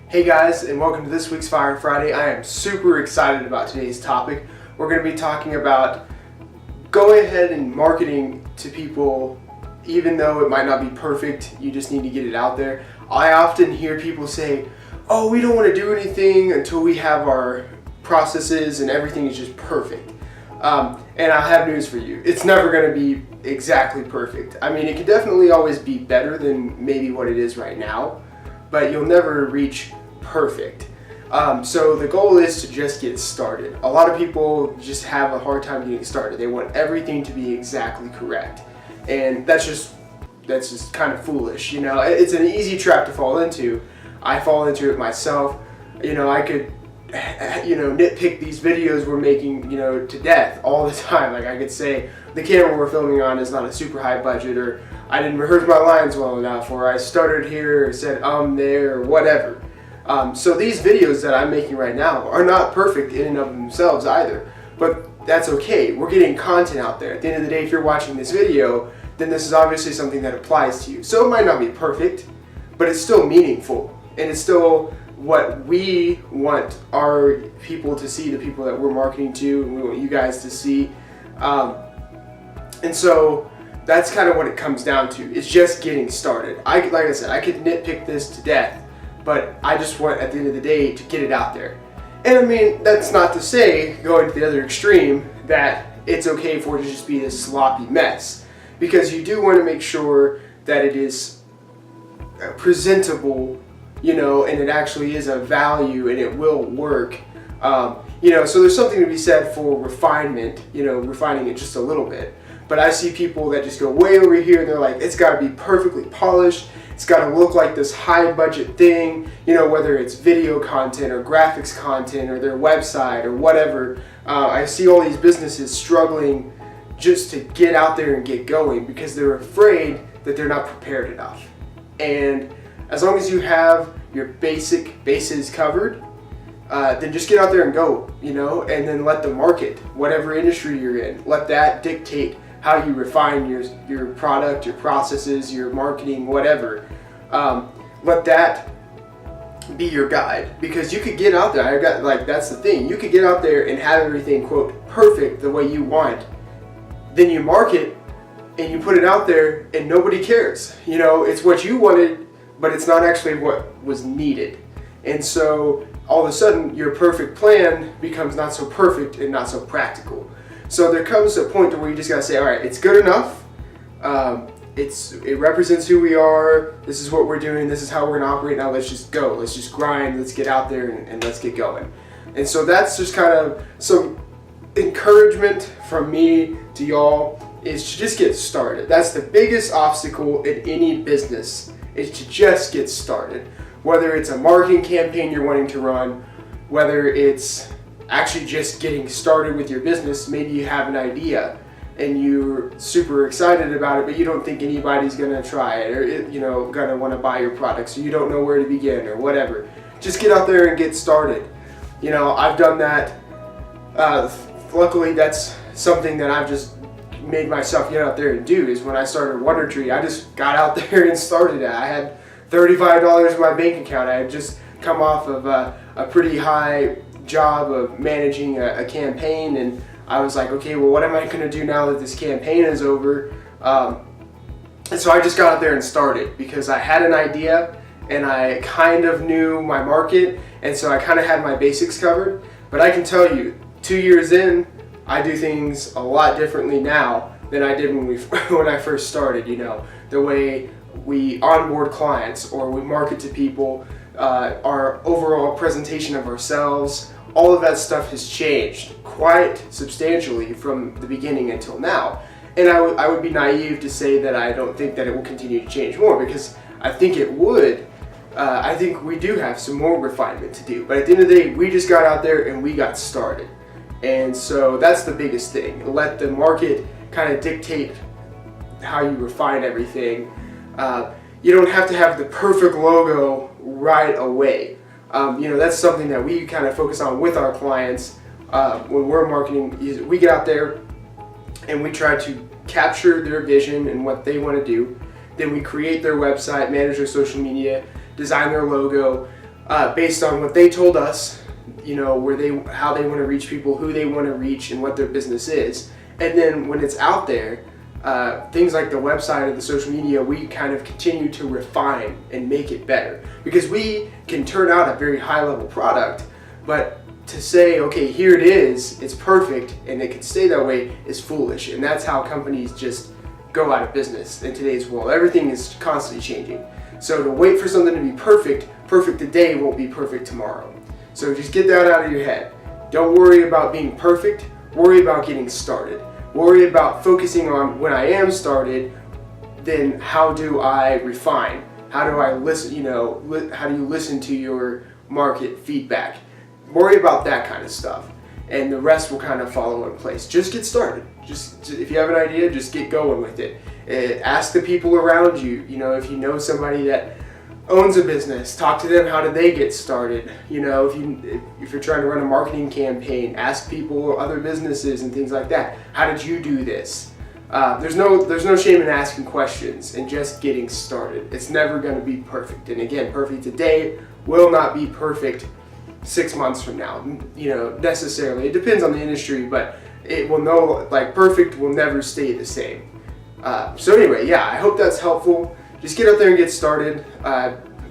Hey guys, and welcome to this week's Fire Friday. I am super excited about today's topic. We're going to be talking about going ahead and marketing to people even though it might not be perfect. You just need to get it out there. I often hear people say, oh, we don't want to do anything until we have our processes and everything is just perfect. And I have news for you. It's never going to be exactly perfect. I mean, it could definitely always be better than maybe what it is right now, but you'll never reach perfect. So the goal is to just get started. A lot of people just have a hard time getting started. They want everything to be exactly correct. And that's just kind of foolish. You know, it's an easy trap to fall into. I fall into it myself. You know, I could nitpick these videos we're making, to death all the time. Like I could say the camera we're filming on is not a super high budget, or I didn't rehearse my lines well enough, or I stuttered here or said there, or whatever. So these videos that I'm making right now are not perfect in and of themselves either, but that's okay. We're getting content out there. At the end of the day, if you're watching this video, then this is obviously something that applies to you. So it might not be perfect, but it's still meaningful, and it's still what we want our people to see, the people that we're marketing to, and we want you guys to see. And so that's kind of what it comes down to. It's just getting started. Like I said, I could nitpick this to death, but I just want, at the end of the day, to get it out there. And I mean, that's not to say, going to the other extreme, that it's okay for it to just be this sloppy mess, because you do want to make sure that it is presentable, and it actually is a value and it will work. So there's something to be said for refinement, refining it just a little bit. But I see people that just go way over here and they're like, it's got to be perfectly polished. It's got to look like this high budget thing, whether it's video content or graphics content or their website or whatever. I see all these businesses struggling just to get out there and get going because they're afraid that they're not prepared enough. And as long as you have your basic bases covered, then just get out there and go, and then let the market, whatever industry you're in, let that dictate how you refine your product, your processes, your marketing, whatever. Let that be your guide, because you could get out there. That's the thing. You could get out there and have everything, quote, perfect the way you want. Then you market and you put it out there and nobody cares. It's what you wanted, but it's not actually what was needed. And so all of a sudden your perfect plan becomes not so perfect and not so practical. So there comes a point to where you just gotta say, all right, it's good enough. It represents who we are. This is what we're doing. This is how we're gonna operate. Now let's just go. Let's just grind. Let's get out there and let's get going. And so that's just kind of some encouragement from me to y'all, is to just get started. That's the biggest obstacle in any business, is to just get started. Whether it's a marketing campaign you're wanting to run, whether it's actually just getting started with your business. Maybe you have an idea and you're super excited about it, but you don't think anybody's gonna try it, or gonna want to buy your product, so you don't know where to begin or whatever. Just get out there and get started. I've done that. Luckily, that's something that I've just made myself get out there and do. Is when I started Wonder Tree, I just got out there and started it. I had $35 in my bank account. I had just come off of a pretty high job of managing a campaign, and I was like, okay, well, what am I going to do now that this campaign is over? And so I just got out there and started, because I had an idea and I kind of knew my market, and so I kind of had my basics covered. But I can tell you, 2 years in, I do things a lot differently now than I did when I first started. The way we onboard clients or we market to people, our overall presentation of ourselves, all of that stuff has changed quite substantially from the beginning until now. And I would be naive to say that I don't think that it will continue to change more, because I think it would. I think we do have some more refinement to do. But at the end of the day, we just got out there and we got started. And so that's the biggest thing. Let the market kind of dictate how you refine everything. You don't have to have the perfect logo right away. That's something that we kind of focus on with our clients when we're marketing. We get out there and we try to capture their vision and what they want to do. Then we create their website, manage their social media, design their logo, based on what they told us, how they want to reach people, who they want to reach, and what their business is. And then when it's out there, things like the website or the social media, we kind of continue to refine and make it better, because we can turn out a very high level product, but to say, okay, here it is, it's perfect, and it can stay that way is foolish. And that's how companies just go out of business in today's world. Everything is constantly changing. So to wait for something to be perfect today won't be perfect tomorrow. So just get that out of your head. Don't worry about being perfect, worry about getting started. Worry about focusing on when I am started, then how do I refine? How do I listen, how do you listen to your market feedback? Worry about that kind of stuff, and the rest will kind of follow in place. Just get started. Just if you have an idea, just get going with it. Ask the people around you. If you know somebody that owns a business, talk to them. How did they get started? If you're trying to run a marketing campaign, ask people, other businesses, and things like that. How did you do this? There's no shame in asking questions and just getting started. It's never going to be perfect. And again, perfect today will not be perfect 6 months from now, necessarily. It depends on the industry, but it will perfect will never stay the same. So anyway, yeah, I hope that's helpful. Just get out there and get started.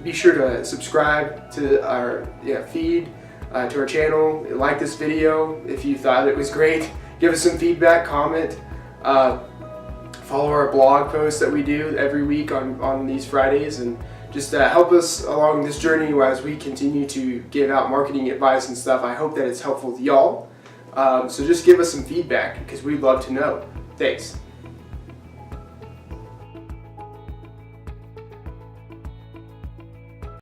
Be sure to subscribe to our feed, to our channel. Like this video if you thought it was great. Give us some feedback, comment. Follow our blog posts that we do every week on these Fridays, and just help us along this journey as we continue to give out marketing advice and stuff. I hope that it's helpful to y'all. So just give us some feedback, because we'd love to know. Thanks.